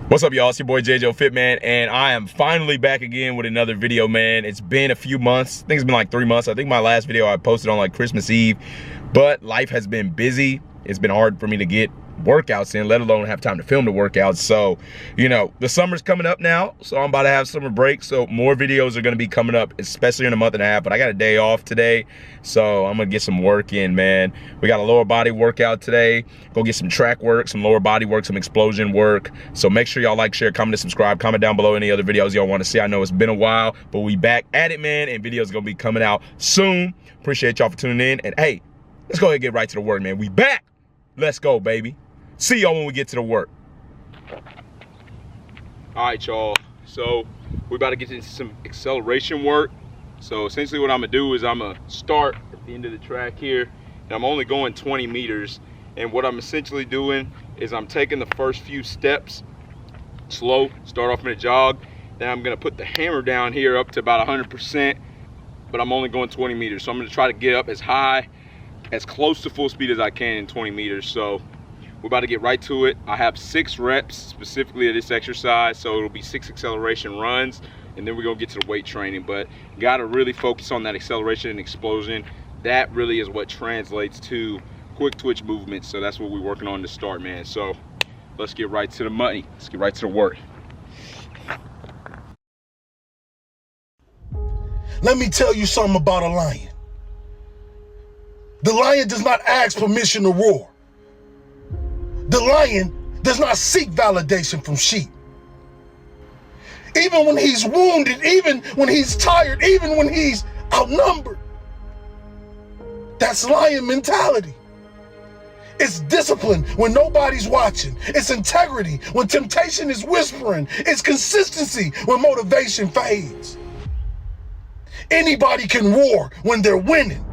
What's up, y'all? It's your boy JJ Fit Man, and I am finally back again with another video, man. It's been a few months. I think it's been like 3 months. I think my last video I posted on like Christmas Eve, but life has been busy. It's been hard for me to get workouts in, let alone have time to film the workouts. So, you know, the summer's coming up now, so I'm about to have summer break. So more videos are going to be coming up, especially in a month and a half. But I got a day off today, so I'm going to get some work in, man. We got a lower body workout today. Go get some track work, some lower body work, some explosion work. So make sure y'all like, share, comment, and subscribe. Comment down below any other videos y'all want to see. I know it's been a while, but we back at it, man, and videos going to be coming out soon. Appreciate y'all for tuning in. And hey, let's go ahead and get right to the work, man. We back. Let's go, baby. See y'all when we get to the work. All right, y'all. So we're about to get into some acceleration work. So essentially what I'm gonna do is I'm gonna start at the end of the track here, and I'm only going 20 meters. And what I'm essentially doing is I'm taking the first few steps slow, start off in a jog. Then I'm gonna put the hammer down here up to about 100%, but I'm only going 20 meters. So I'm gonna try to get up as high, as close to full speed as I can in 20 meters. So we're about to get right to it. I have 6 reps specifically of this exercise, so it'll be 6 acceleration runs, and then we're gonna get to the weight training. But gotta really focus on that acceleration and explosion. That really is what translates to quick twitch movements. So that's what we're working on to start, man. So let's get right to the money. Let's get right to the work. Let me tell you something about a lion. The lion does not ask permission to roar. The lion does not seek validation from sheep. Even when he's wounded, even when he's tired, even when he's outnumbered. That's lion mentality. It's discipline when nobody's watching. It's integrity when temptation is whispering. It's consistency when motivation fades. Anybody can roar when they're winning.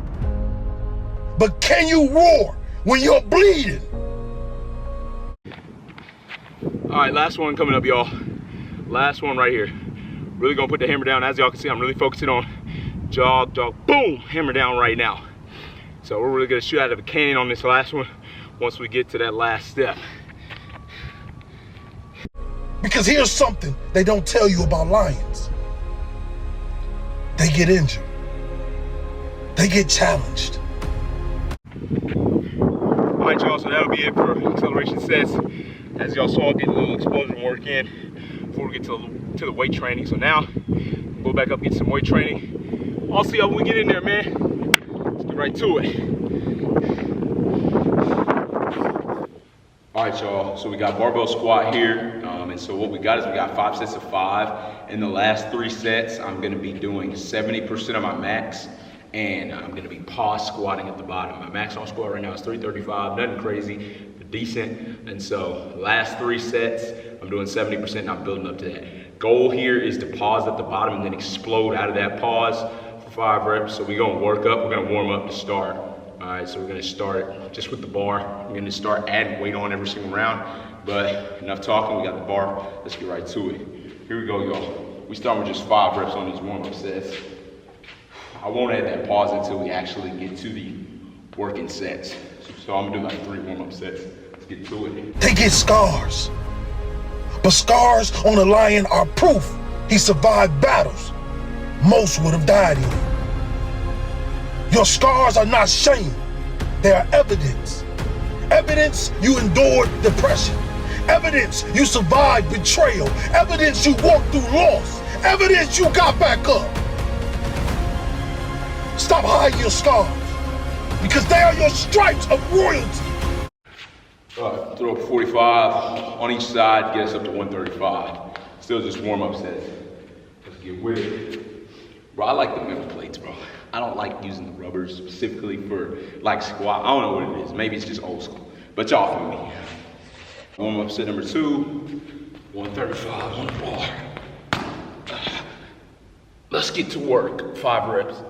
But can you roar when you're bleeding? All right, last one coming up, y'all. Last one right here. Really gonna put the hammer down. As y'all can see, I'm really focusing on jog, jog, boom, hammer down right now. So we're really gonna shoot out of a cannon on this last one once we get to that last step. Because here's something they don't tell you about lions. They get injured. They get challenged. All right, y'all, so that'll be it for acceleration sets. As y'all saw, get a little explosion work in before we get to the weight training. So now, go back up, get some weight training. I'll see y'all when we get in there, man. Let's get right to it. All right, y'all, so we got barbell squat here. And so what we got is we got 5 sets of 5. In the last 3 sets, I'm gonna be doing 70% of my max, and I'm gonna be pause squatting at the bottom. My max on squat right now is 335, nothing crazy, but decent. And so last 3 sets, I'm doing 70% and I'm building up to that. Goal here is to pause at the bottom and then explode out of that pause for 5 reps. So we're gonna work up, we're gonna warm up to start. All right, so we're gonna start just with the bar. We're gonna start adding weight on every single round, but enough talking, we got the bar. Let's get right to it. Here we go, y'all. We start with just 5 reps on these warm-up sets. I won't add that pause until we actually get to the working sets. So I'm gonna do like 3 warm-up sets. Let's get to it. They get scars. But scars on a lion are proof he survived battles most would have died in. Your scars are not shame. They are evidence. Evidence you endured depression. Evidence you survived betrayal. Evidence you walked through loss. Evidence you got back up. Stop hiding your scars, because they are your stripes of royalty. Throw up 45 on each side, get us up to 135. Still just warm-up sets. Let's get with it. Bro, I like the metal plates, bro. I don't like using the rubbers specifically for like squat. I don't know what it is. Maybe it's just old school. But y'all feel me. Warm-up set number 2, 135 on the bar. Let's get to work. 5 reps.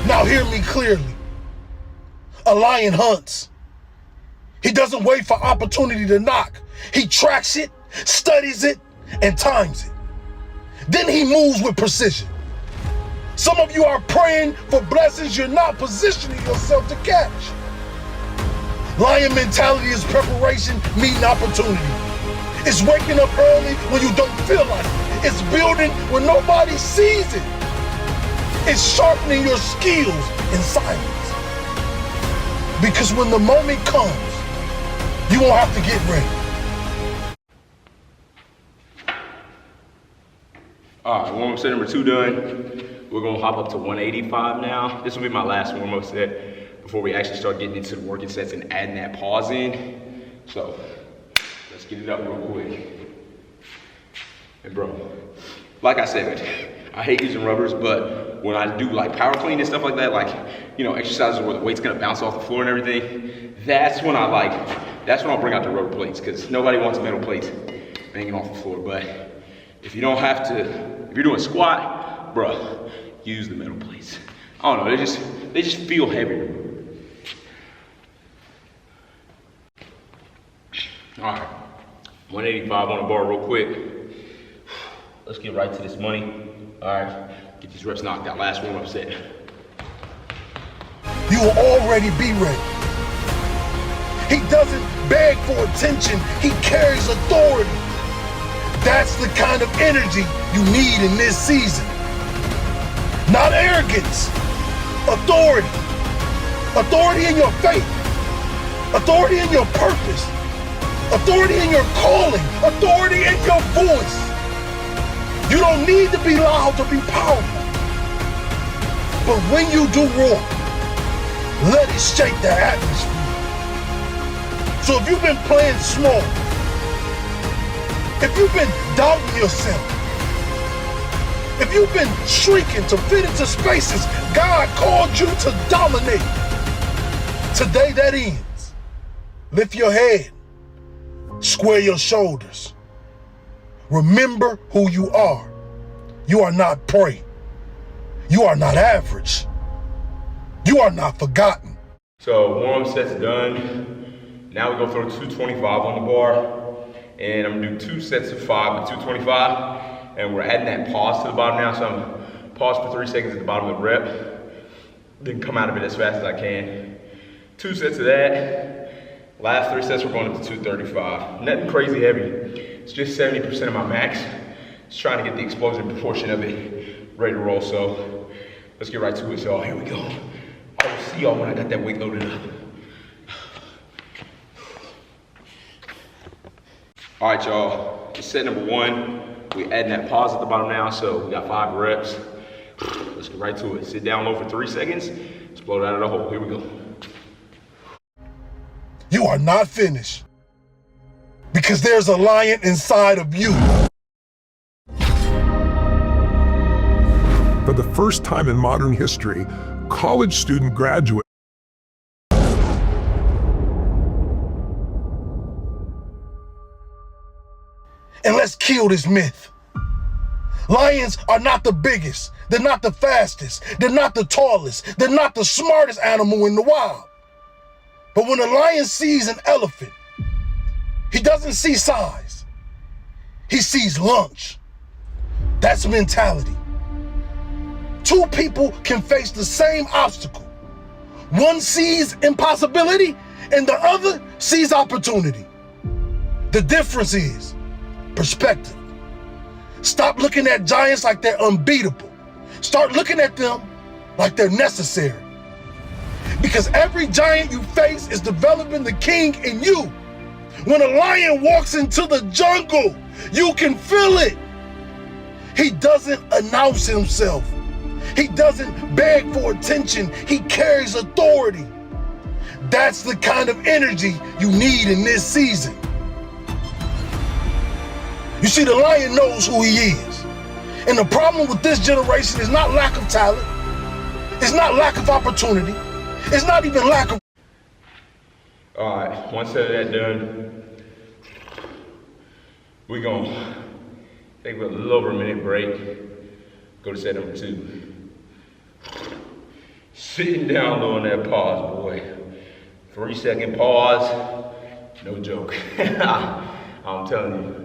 Now hear me clearly. A lion hunts. He doesn't wait for opportunity to knock. He tracks it, studies it, and times it. Then he moves with precision. Some of you are praying for blessings you're not positioning yourself to catch. Lion mentality is preparation meeting opportunity. It's waking up early when you don't feel like it. It's building when nobody sees it. It's sharpening your skills in silence. Because when the moment comes, you won't have to get ready. All right, warm-up set number 2 done. We're gonna hop up to 185 now. This will be my last warm-up set before we actually start getting into the working sets and adding that pause in. So let's get it up real quick. And bro, like I said, I hate using rubbers, but when I do like power clean and stuff like that, like, you know, exercises where the weight's gonna bounce off the floor and everything, that's when I'll bring out the rubber plates, because nobody wants metal plates hanging off the floor. But if you don't have to, if you're doing squat, bruh, use the metal plates. I don't know, they just feel heavier. All right, 185 on the bar real quick. Let's get right to this money. All right, get these reps knocked out. Last warm-up set. You will already be ready. He doesn't beg for attention, he carries authority. That's the kind of energy you need in this season. Not arrogance, authority. Authority in your faith, authority in your purpose, authority in your calling, authority in your voice. You don't need to be loud to be powerful. But when you do roar, let it shake the atmosphere. So if you've been playing small, if you've been doubting yourself, if you've been shrinking to fit into spaces God called you to dominate, today that ends. Lift your head, square your shoulders. Remember who you are. You are not prey. You are not average. You are not forgotten. So warm-up set's done. Now we go throw 225 on the bar. And I'm gonna do 2 sets of 5 with 225. And we're adding that pause to the bottom now. So I'm pause for 3 seconds at the bottom of the rep. Then come out of it as fast as I can. 2 sets of that. Last 3 sets we're going up to 235. Nothing crazy heavy. It's just 70% of my max. Just trying to get the explosion portion of it ready to roll. So let's get right to it, y'all. Here we go. I will see y'all when I got that weight loaded up. All right, y'all. It's set number 1. We're adding that pause at the bottom now, so we got 5 reps. Let's get right to it. Sit down low for 3 seconds. Explode out of the hole. Here we go. You are not finished. Because there's a lion inside of you. For the first time in modern history, college student graduate And let's kill this myth. Lions are not the biggest. They're not the fastest. They're not the tallest. They're not the smartest animal in the wild. But when a lion sees an elephant, he doesn't see size. He sees lunch. That's mentality. 2 people can face the same obstacle. One sees impossibility and the other sees opportunity. The difference is perspective. Stop looking at giants like they're unbeatable. Start looking at them like they're necessary. Because every giant you face is developing the king in you. When a lion walks into the jungle, you can feel it. He doesn't announce himself. He doesn't beg for attention. He carries authority. That's the kind of energy you need in this season. You see, the lion knows who he is. And the problem with this generation is not lack of talent. It's not lack of opportunity. It's not even lack of... All right, 1 set of that done. We're gonna take a little over a minute break. Go to set number 2. Sitting down low on that pause, boy. 3-second pause, no joke. I'm telling you.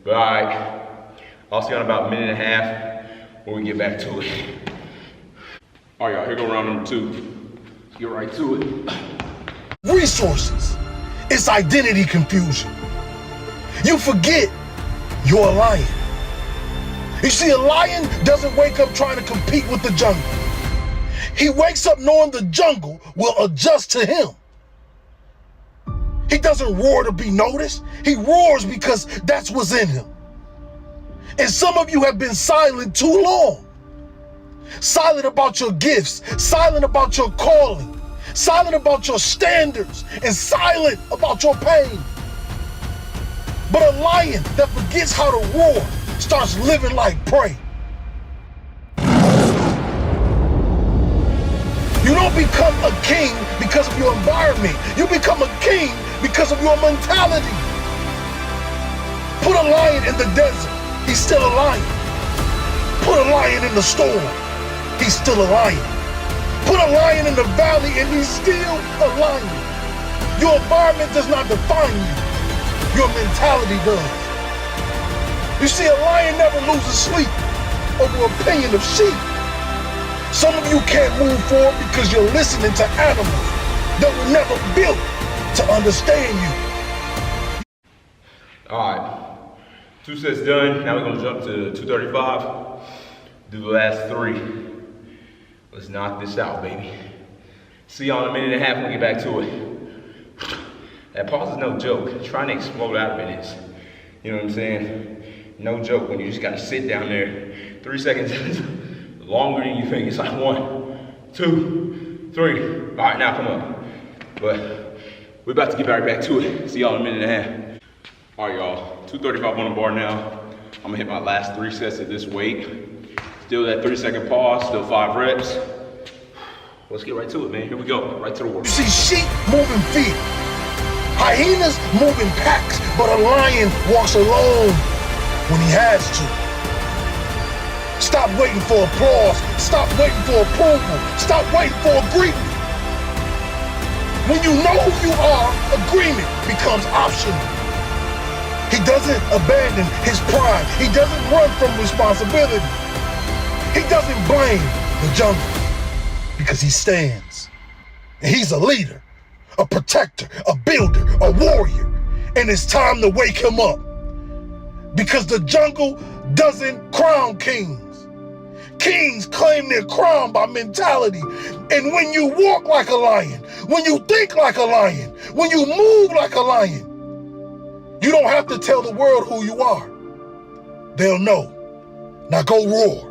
But all right, I'll see you in about a minute and a half when we get back to it. All right, y'all, here go round number 2. Get right to it. resources. It's identity confusion. You forget you're a lion. You see, a lion doesn't wake up trying to compete with the jungle. He wakes up knowing the jungle will adjust to him. He doesn't roar to be noticed. He roars because that's what's in him. And some of you have been silent too long. Silent about your gifts, silent about your calling, silent about your standards, and silent about your pain. But a lion that forgets how to roar starts living like prey. You don't become a king because of your environment. You become a king because of your mentality. Put a lion in the desert, he's still a lion. Put a lion in the storm, he's still a lion. Put a lion in the valley and he's still a lion. Your environment does not define you. Your mentality does. You see, a lion never loses sleep over opinion of sheep. Some of you can't move forward because you're listening to animals that were never built to understand you. All right, 2 sets done. Now we're gonna jump to 235. Do the last 3. Let's knock this out, baby. See y'all in a minute and a half when we get back to it. That pause is no joke. Trying to explode out of it is, you know what I'm saying? No joke when you just gotta sit down there. 3 seconds longer than you think. It's like 1, 2, 3. All right, now come on. But we're about to get right back to it. See y'all in a minute and a half. All right, y'all, 235 on the bar now. I'm gonna hit my last 3 sets at this weight. Still that 30-second pause, still 5 reps. Let's get right to it, man. Here we go, right to the work. You see sheep moving feet, hyenas moving packs, but a lion walks alone when he has to. Stop waiting for applause. Stop waiting for approval. Stop waiting for agreement. When you know who you are, agreement becomes optional. He doesn't abandon his pride. He doesn't run from responsibility. He doesn't blame the jungle because he stands. And he's a leader, a protector, a builder, a warrior. And it's time to wake him up because the jungle doesn't crown kings. Kings claim their crown by mentality. And when you walk like a lion, when you think like a lion, when you move like a lion, you don't have to tell the world who you are. They'll know. Now go roar.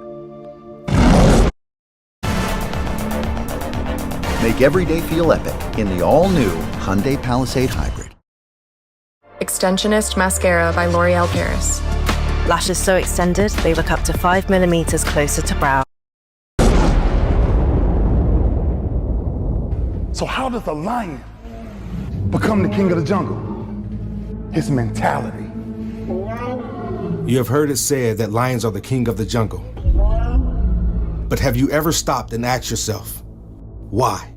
Make every day feel epic in the all-new Hyundai Palisade Hybrid. Extensionist Mascara by L'Oreal Paris. Lashes so extended, they look up to 5 millimeters closer to brow. So how does a lion become the king of the jungle? His mentality. You have heard it said that lions are the king of the jungle. But have you ever stopped and asked yourself, why?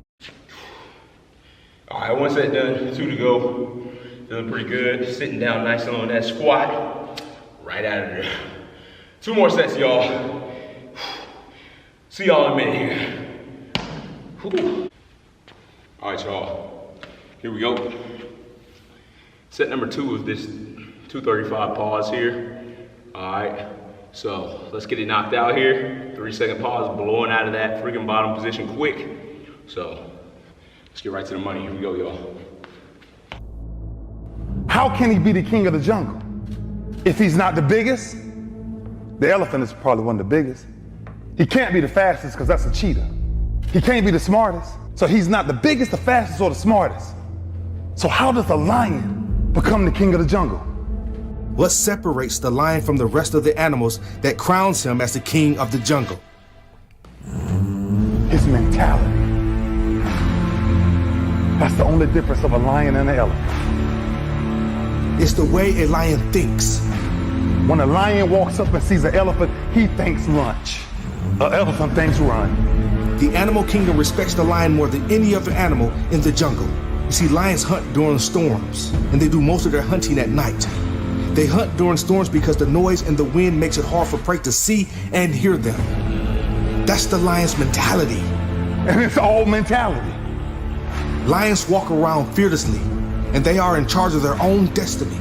All right, 1 set done, 2 to go. Feeling pretty good. Sitting down nice and on that squat. Right out of there. 2 more sets, y'all. See y'all in a minute here. Whew. All right, y'all. Here we go. Set number 2 of this 235 pause here. All right, so let's get it knocked out here. 3-second pause, blowing out of that freaking bottom position quick. So let's get right to the money. Here we go, y'all. How can he be the king of the jungle? If he's not the biggest, the elephant is probably one of the biggest. He can't be the fastest because that's a cheetah. He can't be the smartest. So he's not the biggest, the fastest, or the smartest. So how does a lion become the king of the jungle? What separates the lion from the rest of the animals that crowns him as the king of the jungle? His mentality. That's the only difference of a lion and an elephant. It's the way a lion thinks. When a lion walks up and sees an elephant, he thinks lunch. An elephant thinks run. The animal kingdom respects the lion more than any other animal in the jungle. You see, lions hunt during storms, and they do most of their hunting at night. They hunt during storms because the noise and the wind makes it hard for prey to see and hear them. That's the lion's mentality. And it's all mentality. Lions walk around fearlessly, and they are in charge of their own destiny.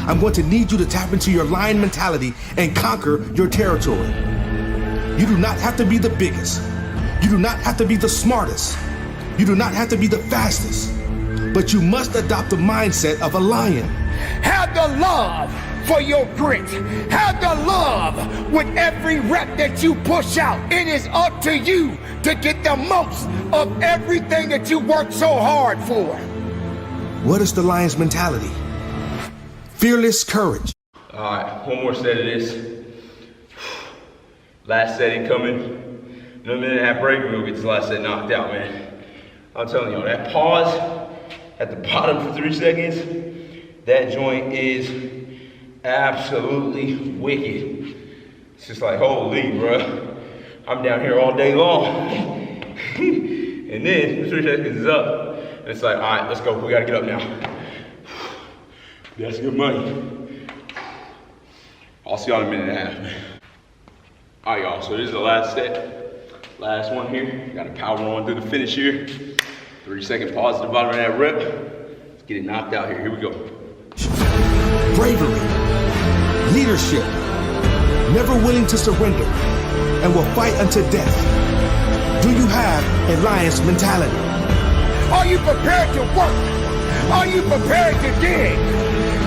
I'm going to need you to tap into your lion mentality and conquer your territory. You do not have to be the biggest. You do not have to be the smartest. You do not have to be the fastest. But you must adopt the mindset of a lion. Have the love for your grit. Have the love with every rep that you push out. It is up to you to get the most of everything that you work so hard for. What is the lion's mentality? Fearless courage. All right, one more set of this. Last set incoming. Another minute and a half break, we're gonna get this last set knocked out, man. I'm telling you, that pause at the bottom for 3 seconds, that joint is absolutely wicked. It's just like, holy, bro. I'm down here all day long. And then 3 seconds is up. And it's like, all right, let's go. We gotta get up now. That's good money. I'll see y'all in a minute and a half, man. All right, y'all, so this is the last set. Last one here. Gotta power on through the finish here. 3-second pause at the bottom of that rep. Let's get it knocked out here. Here we go. Bravery, leadership, never willing to surrender, and will fight unto death. Do you have a lion's mentality? Are you prepared to work? Are you prepared to dig?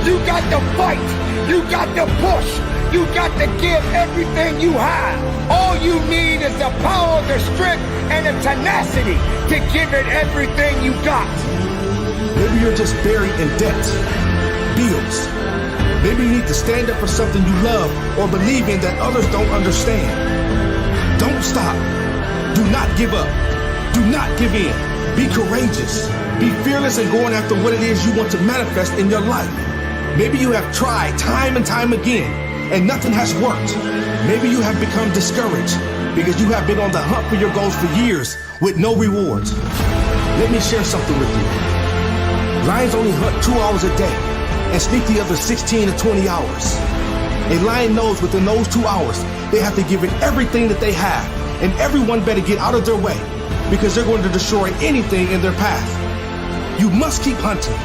You got to fight. You got to push. You got to give everything you have. All you need is the power, the strength, and the tenacity to give it everything you got. Maybe you're just buried in debt, bills. Maybe you need to stand up for something you love or believe in that others don't understand. Don't stop. Do not give up. Do not give in. Be courageous. Be fearless in going after what it is you want to manifest in your life. Maybe you have tried time and time again and nothing has worked. Maybe you have become discouraged because you have been on the hunt for your goals for years with no rewards. Let me share something with you. Lions only hunt 2 hours a day and sneak the other 16 to 20 hours. A lion knows within those 2 hours, they have to give it everything that they have, and everyone better get out of their way because they're going to destroy anything in their path. You must keep hunting.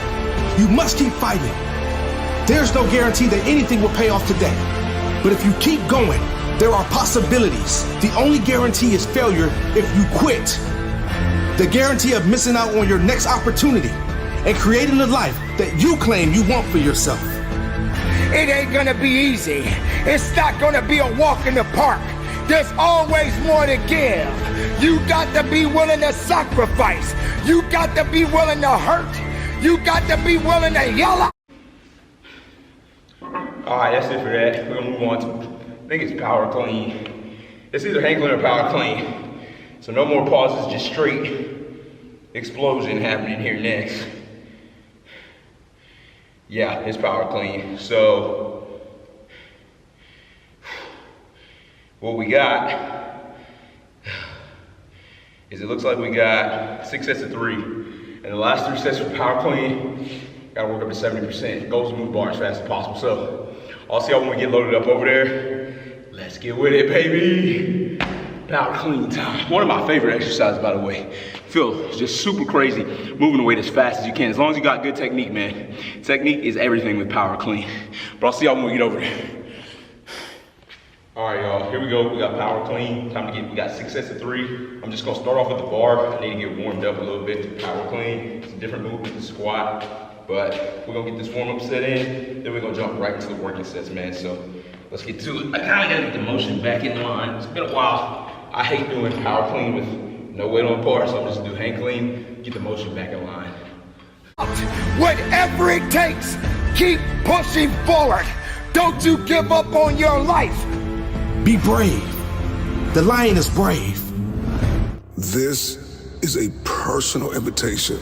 You must keep fighting. There's no guarantee that anything will pay off today. But if you keep going, there are possibilities. The only guarantee is failure if you quit. The guarantee of missing out on your next opportunity and creating the life that you claim you want for yourself. It ain't gonna be easy. It's not gonna be a walk in the park. There's always more to give. You got to be willing to sacrifice. You got to be willing to hurt. You got to be willing to yell out. All right, that's it for that. We're gonna move on to, I think it's power clean. It's either hang clean or power clean. So no more pauses, just straight explosion happening here next. Yeah, it's power clean. So what we got is it looks like we got 6 sets of 3. And the last 3 sets for power clean, gotta work up to 70%. Goals to move bar as fast as possible. So I'll see y'all when we get loaded up over there. Let's get with it, baby. Power clean time. One of my favorite exercises, by the way. Feel just super crazy, moving the weight as fast as you can. As long as you got good technique, man. Technique is everything with power clean. But I'll see y'all when we get over there. All right, y'all, here we go. We got power clean. Time to get, we got 6 sets of 3. I'm just gonna start off with the bar. I need to get warmed up a little bit to power clean. It's a different movement to squat, but we're gonna get this warm up set in. Then we're gonna jump right into the working sets, man. So let's get to it. I kinda gotta get the motion back in line. It's been a while. I hate doing power clean with no weight on the bar, so I'm just gonna do hang clean, get the motion back in line. Whatever it takes, keep pushing forward. Don't you give up on your life. Be brave. The lion is brave. This is a personal invitation.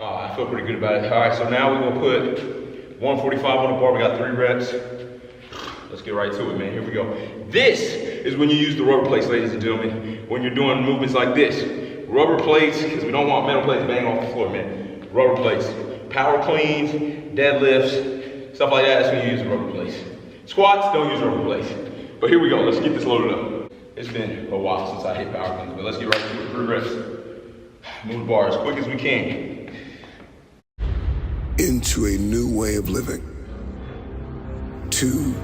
I feel pretty good about it. All right, so now we're gonna put 145 on the bar. We got 3 reps. Let's get right to it, man. Here we go. This is when you use the rubber plates, ladies and gentlemen. When you're doing movements like this. Rubber plates, because we don't want metal plates banging off the floor, man. Rubber plates. Power cleans, deadlifts, stuff like that. That's when you use the rubber plates. Squats, don't use rubber plates. But here we go. Let's get this loaded up. It's been a while since I hit power cleans, but let's get right to it. 3 reps. Move the bar as quick as we can. Into a new way of living. To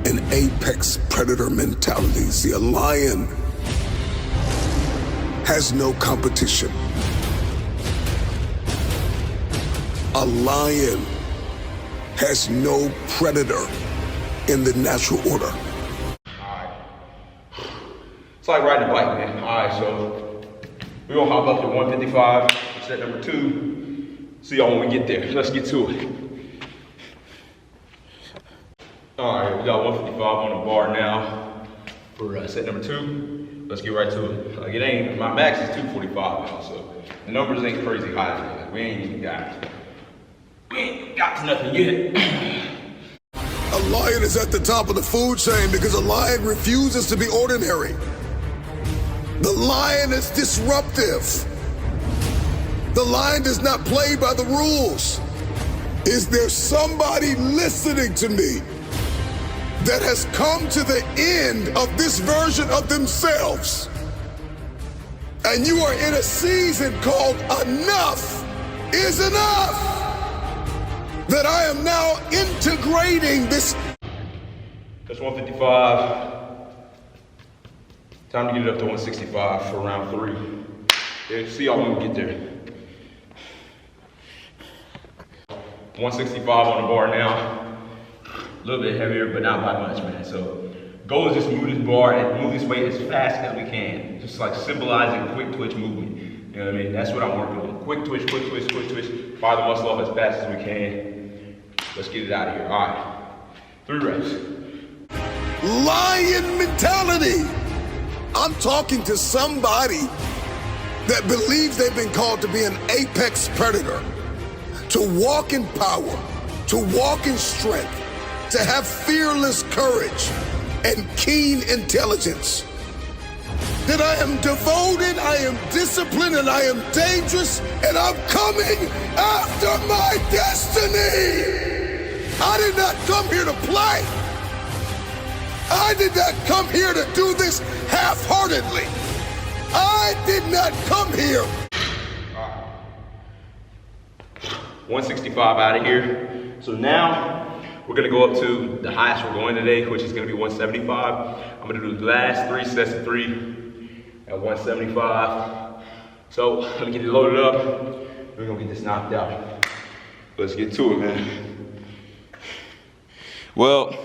an apex predator mentality. See, a lion has no competition. A lion has no predator in the natural order. It's like riding a bike, man. All right, so we're gonna hop up to 155, set number 2. See y'all when we get there. Let's get to it. All right, we got 155 on the bar now for set number 2. Let's get right to it. Like, it ain't, my max is 245 now, so the numbers ain't crazy high. Like, we ain't even got to nothing yet. A lion is at the top of the food chain because a lion refuses to be ordinary. The lion is disruptive. The lion does not play by the rules. Is there somebody listening to me that has come to the end of this version of themselves? And you are in a season called enough is enough. That I am now integrating this. That's 155. Time to get it up to 165 for round 3. Yeah, see y'all when we get there. 165 on the bar now. A little bit heavier, but not by much, man. So, goal is just move this bar and move this weight as fast as we can. Just like symbolizing quick twitch movement. You know what I mean? That's what I'm working on. Quick twitch, quick twitch, quick twitch. Fire the muscle off as fast as we can. Let's get it out of here. All right. 3 reps. Lion mentality. I'm talking to somebody that believes they've been called to be an apex predator, to walk in power, to walk in strength, to have fearless courage and keen intelligence. That I am devoted, I am disciplined, and I am dangerous, and I'm coming after my destiny. I did not come here to play. I did not come here to do this half-heartedly. I did not come here. 165 out of here. So now we're gonna go up to the highest we're going today, which is gonna be 175. I'm gonna do the last 3 sets of 3 at 175. So let me get it loaded up. We're gonna get this knocked out. Let's get to it, man. Well,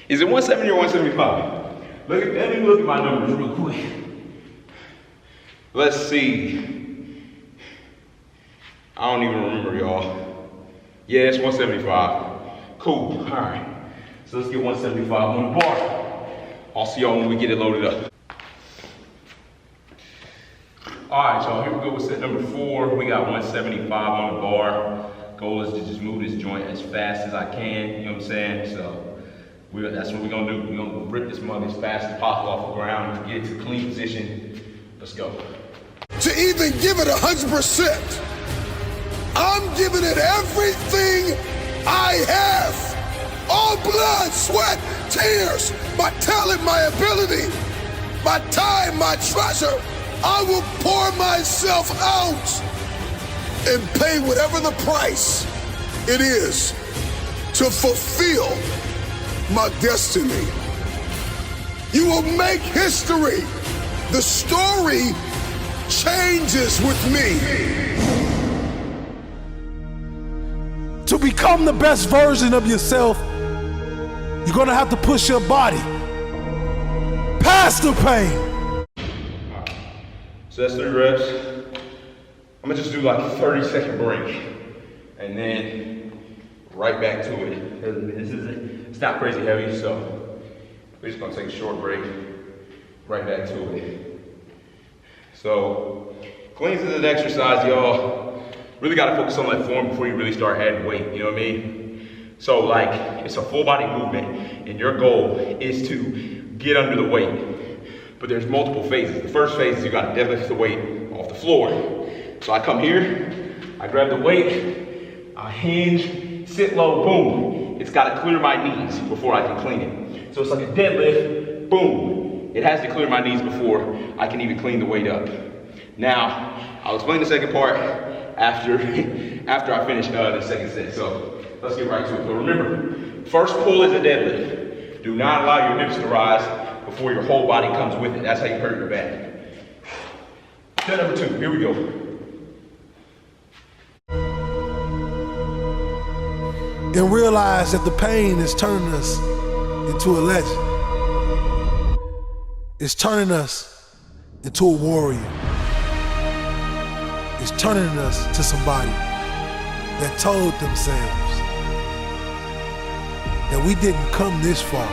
is it 170 or 175? Let me look at my numbers real quick. Let's see. I don't even remember, y'all. Yeah, it's 175. Cool, all right. So let's get 175 on the bar. I'll see y'all when we get it loaded up. All right, y'all, here we go with set number 4. We got 175 on the bar. Goal is to just move this joint as fast as I can, you know what I'm saying? So that's what we're gonna do. We're gonna rip this mug as fast as possible off the ground and get it to a clean position. Let's go. To even give it 100%, I'm giving it everything I have. All blood, sweat, tears, my talent, my ability, my time, my treasure. I will pour myself out and pay whatever the price it is to fulfill my destiny. You will make history. The story changes with me. To become the best version of yourself, you're gonna have to push your body past the pain. So that's 3 reps. I'm gonna just do like a 30-second break and then right back to it. It's not crazy heavy, so we're just gonna take a short break, right back to it. So, cleans is an exercise, y'all. Really gotta focus on that form before you really start adding weight, you know what I mean? So like, it's a full body movement and your goal is to get under the weight. But there's multiple phases. The first phase is you gotta deadlift the weight off the floor. So I come here, I grab the weight, I hinge, sit low, boom. It's gotta clear my knees before I can clean it. So it's like a deadlift, boom. It has to clear my knees before I can even clean the weight up. Now, I'll explain the second part after I finish the second set. So let's get right to it. So remember, first pull is a deadlift. Do not allow your hips to rise before your whole body comes with it. That's how you hurt your back. Set number 2, here we go. And realize that the pain is turning us into a legend. It's turning us into a warrior. It's turning us to somebody that told themselves that we didn't come this far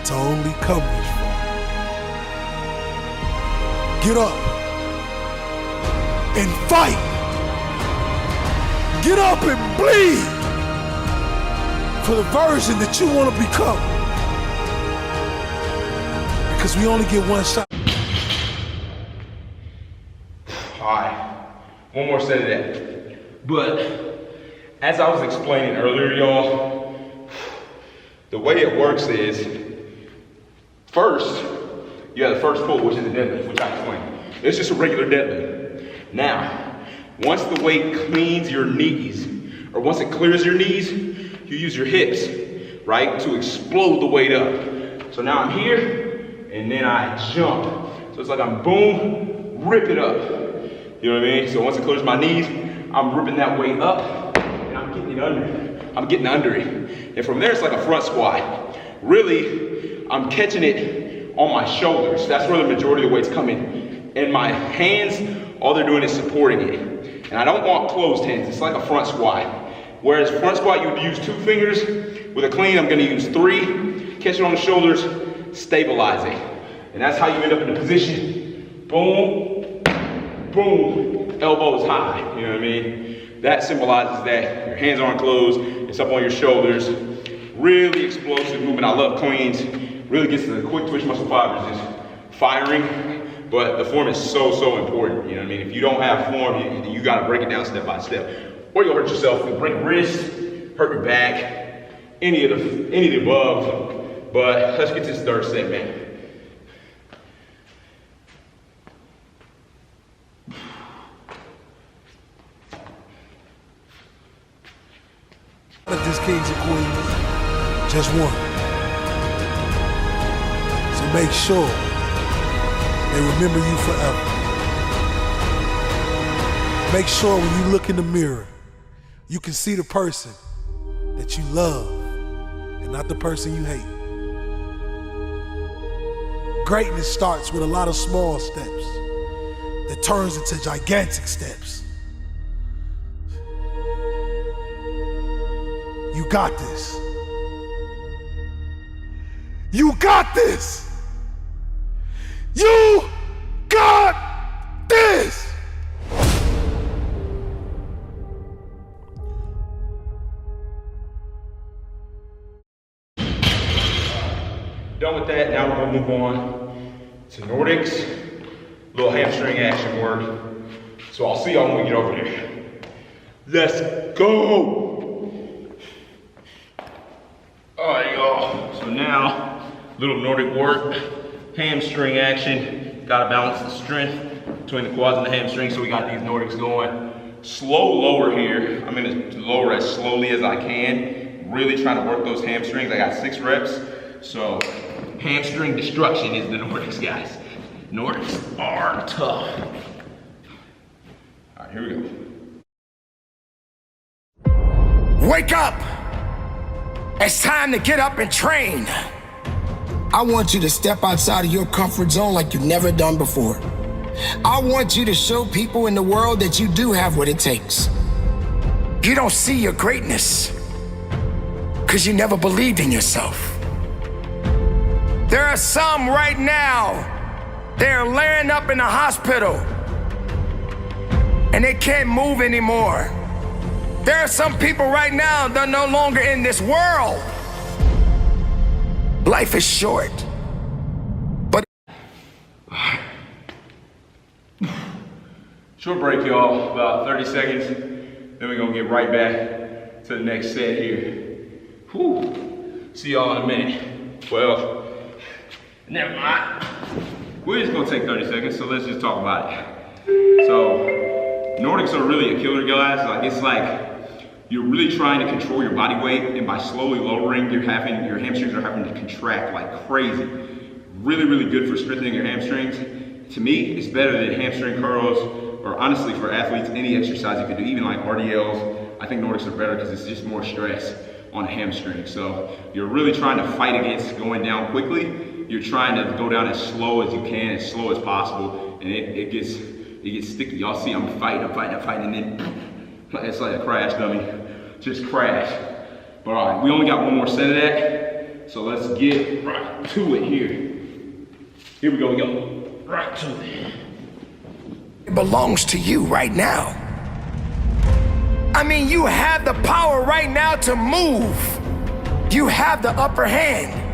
to only come this far. Get up and fight. Get up and bleed for the version that you want to become. Because we only get one shot. All right, one more set of that. But as I was explaining earlier, y'all, the way it works is, first, you have the first pull, which is the deadlift, which I explained. It's just a regular deadlift. Now, once the weight cleans your knees, or once it clears your knees, you use your hips, right, to explode the weight up. So now I'm here, and then I jump. So it's like I'm boom, rip it up. You know what I mean? So once it clears my knees, I'm ripping that weight up, and I'm getting it under. I'm getting under it. And from there, it's like a front squat. Really, I'm catching it on my shoulders. That's where the majority of the weight's coming. And my hands, all they're doing is supporting it. And I don't want closed hands. It's like a front squat. Whereas front squat, you'd use 2 fingers. With a clean, I'm gonna use 3. Catch it on the shoulders, stabilize it. And that's how you end up in the position. Boom, boom, elbows high. You know what I mean? That symbolizes that your hands aren't closed. It's up on your shoulders. Really explosive movement. I love cleans. Really gets to the quick twitch muscle fibers, just firing. But the form is so important. You know what I mean? If you don't have form, you gotta break it down step by step. Or you'll hurt yourself. You'll break wrist, hurt your back, any of the above. But let's get to this third set, man. Not just kings and queens, just one. So make sure they remember you forever. Make sure when you look in the mirror, you can see the person that you love and not the person you hate. Greatness starts with a lot of small steps that turns into gigantic steps. You got this. You got this. You got this. Done with that, now we're gonna move on to Nordics, little hamstring action work. So I'll see y'all when we get over there. Let's go! All right, y'all, so now, little Nordic work, hamstring action. Gotta balance the strength between the quads and the hamstrings, so we got these Nordics going. Slow lower here. I'm gonna lower as slowly as I can. Really trying to work those hamstrings. I got 6 reps. So hamstring destruction is the Nordics, guys. Nordics are tough. All right, here we go. Wake up! It's time to get up and train. I want you to step outside of your comfort zone like you've never done before. I want you to show people in the world that you do have what it takes. You don't see your greatness because you never believed in yourself. There are some right now, they're laying up in the hospital and they can't move anymore. There are some people right now that are no longer in this world. Life is short, but short break, y'all, about 30 seconds. Then we're gonna get right back to the next set here. Whew. See y'all in a minute. Well, never mind. we're just gonna take 30 seconds, so let's just talk about it. So, Nordics are really a killer, guys. Like, it's like, you're really trying to control your body weight, and by slowly lowering, your hamstrings are having to contract like crazy. Really, really good for strengthening your hamstrings. To me, it's better than hamstring curls, or honestly for athletes, any exercise you can do, even like RDLs. I think Nordics are better because it's just more stress on a hamstring. So you're really trying to fight against going down quickly. You're trying to go down as slow as you can, as slow as possible, and it gets sticky. Y'all see I'm fighting, and then it's like a crash dummy, just crash. But all right, we only got one more set of that, so let's get right to it here. Here we go, right to it. It belongs to you right now. I mean, you have the power right now to move. You have the upper hand.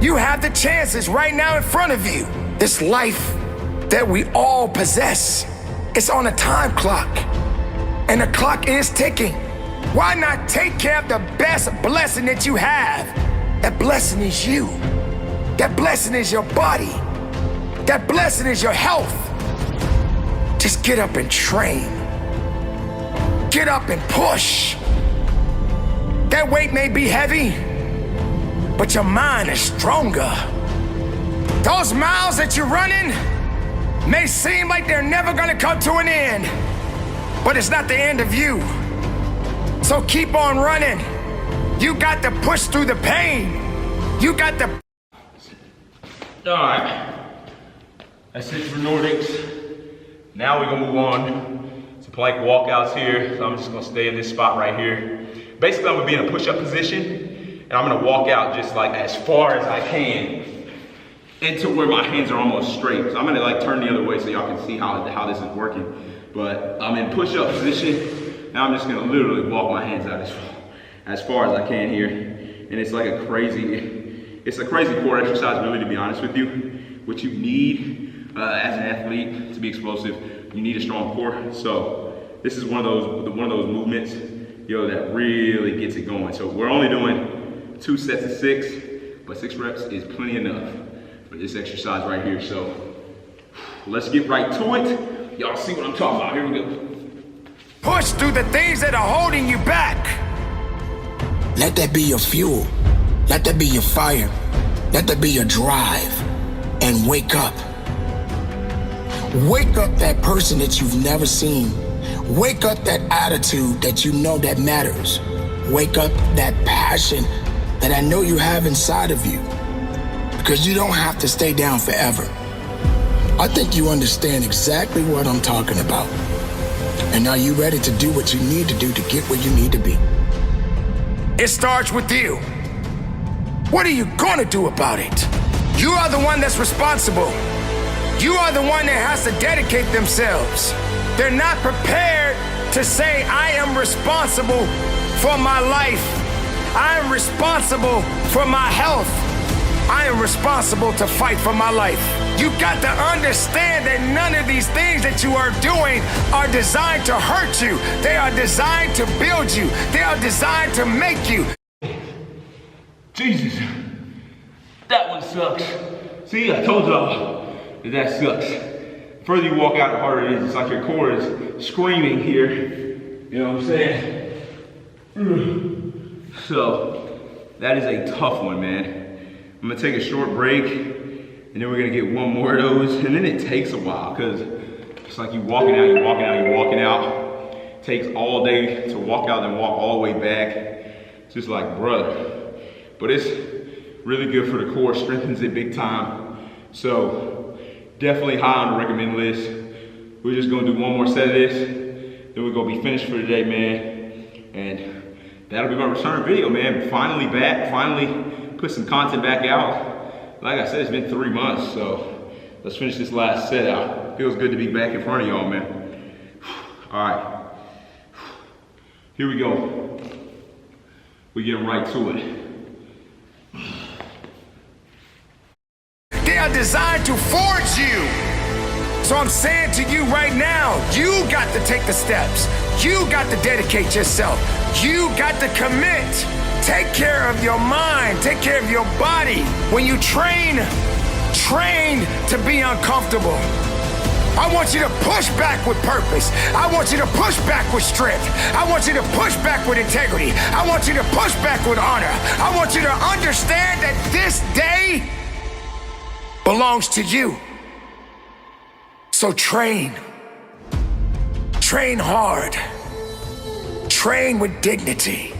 You have the chances right now in front of you. This life that we all possess, it's on a time clock, and the clock is ticking. Why not take care of the best blessing that you have? That blessing is you. That blessing is your body. That blessing is your health. Just get up and train. Get up and push. That weight may be heavy, but your mind is stronger. Those miles that you're running may seem like they're never gonna come to an end, but it's not the end of you. So keep on running. You got to push through the pain. You got to... All right, that's it for Nordics. Now we're gonna move on to plank walkouts here. So I'm just gonna stay in this spot right here. Basically, I'm gonna be in a push-up position, and I'm gonna walk out just like as far as I can into where my hands are almost straight. So I'm gonna like turn the other way so y'all can see how this is working. But I'm in push-up position. Now I'm just gonna literally walk my hands out as far as I can here. And it's like a crazy core exercise, really, to be honest with you. What you need as an athlete to be explosive, you need a strong core. So this is one of those movements, that really gets it going. So we're only doing 2 sets of 6, but 6 reps is plenty enough for this exercise right here. So let's get right to it. Y'all see what I'm talking about. Here we go. Push through the things that are holding you back. Let that be your fuel. Let that be your fire. Let that be your drive. And wake up. Wake up that person that you've never seen. Wake up that attitude that you know that matters. Wake up that passion that I know you have inside of you. Because you don't have to stay down forever. I think you understand exactly what I'm talking about. And are you ready to do what you need to do to get where you need to be? It starts with you. What are you gonna do about it? You are the one that's responsible. You are the one that has to dedicate themselves. They're not prepared to say, I am responsible for my life. I am responsible for my health. I am responsible to fight for my life. You got to understand that none of these things that you are doing are designed to hurt you. They are designed to build you. They are designed to make you. Jesus, that one sucks. See, I told y'all that sucks. The further you walk out, the harder it is. It's like your core is screaming here. You know what I'm saying? So, that is a tough one, man. I'm gonna take a short break, and then we're gonna get one more of those, and then it takes a while, because it's like you walking out, you're walking out, you're walking out. It takes all day to walk out and walk all the way back. It's just like, bruh. But it's really good for the core, strengthens it big time. So definitely high on the recommend list. We're just gonna do one more set of this, then we're gonna be finished for today, man. And that'll be my return video, man. Finally back, finally put some content back out. Like I said, it's been 3 months, so let's finish this last set out. Feels good to be back in front of y'all, man. All right, here we go. We're getting right to it. They are designed to forge you. So I'm saying to you right now, you got to take the steps. You got to dedicate yourself. You got to commit. Take care of your mind. Take care of your body. When you train, trained to be uncomfortable. I want you to push back with purpose. I want you to push back with strength. I want you to push back with integrity. I want you to push back with honor. I want you to understand that this day belongs to you. So train. Train hard. Train with dignity.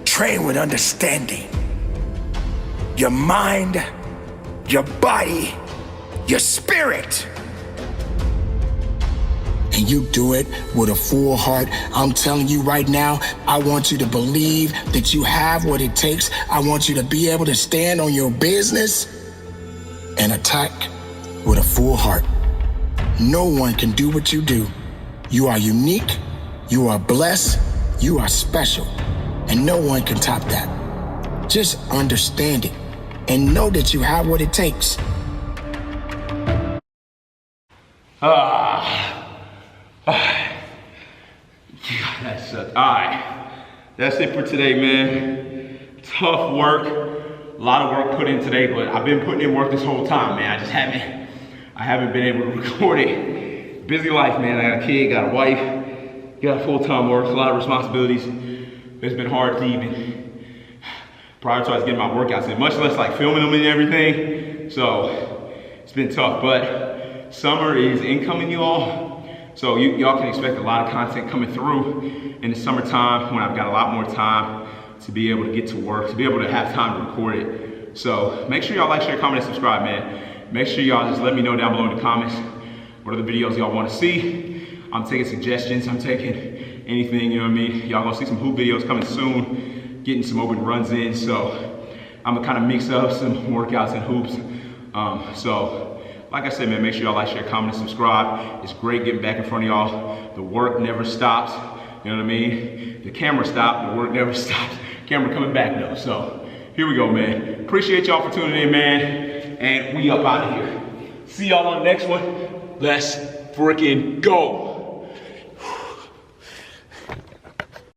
Train with understanding. Your mind, your body, your spirit. And you do it with a full heart. I'm telling you right now, I want you to believe that you have what it takes. I want you to be able to stand on your business and attack with a full heart. No one can do what you do. You are unique, you are blessed, you are special, and no one can top that. Just understand it and know that you have what it takes. Yeah, that sucked. All right, that's it for today, man. Tough work, a lot of work put in today, but I've been putting in work this whole time, man. I haven't been able to record it. Busy life, man. I got a kid, got a wife, got full-time work, a lot of responsibilities. It's been hard to even prioritize getting my workouts in, much less like filming them and everything. So it's been tough, but summer is incoming, y'all. So y'all can expect a lot of content coming through in the summertime when I've got a lot more time to be able to get to work, to be able to have time to record it. So make sure y'all like, share, comment, and subscribe, man. Make sure y'all just let me know down below in the comments what other videos y'all want to see. I'm taking suggestions, I'm taking anything, you know what I mean? Y'all gonna see some hoop videos coming soon, getting some open runs in. So I'm gonna kind of mix up some workouts and hoops. So like I said, man, make sure y'all like, share, comment, and subscribe. It's great getting back in front of y'all. The work never stops, you know what I mean? The camera stopped, the work never stops. Camera coming back though, so here we go, man. Appreciate y'all for tuning in, man. And we up out of here. See y'all on the next one. Let's freaking go.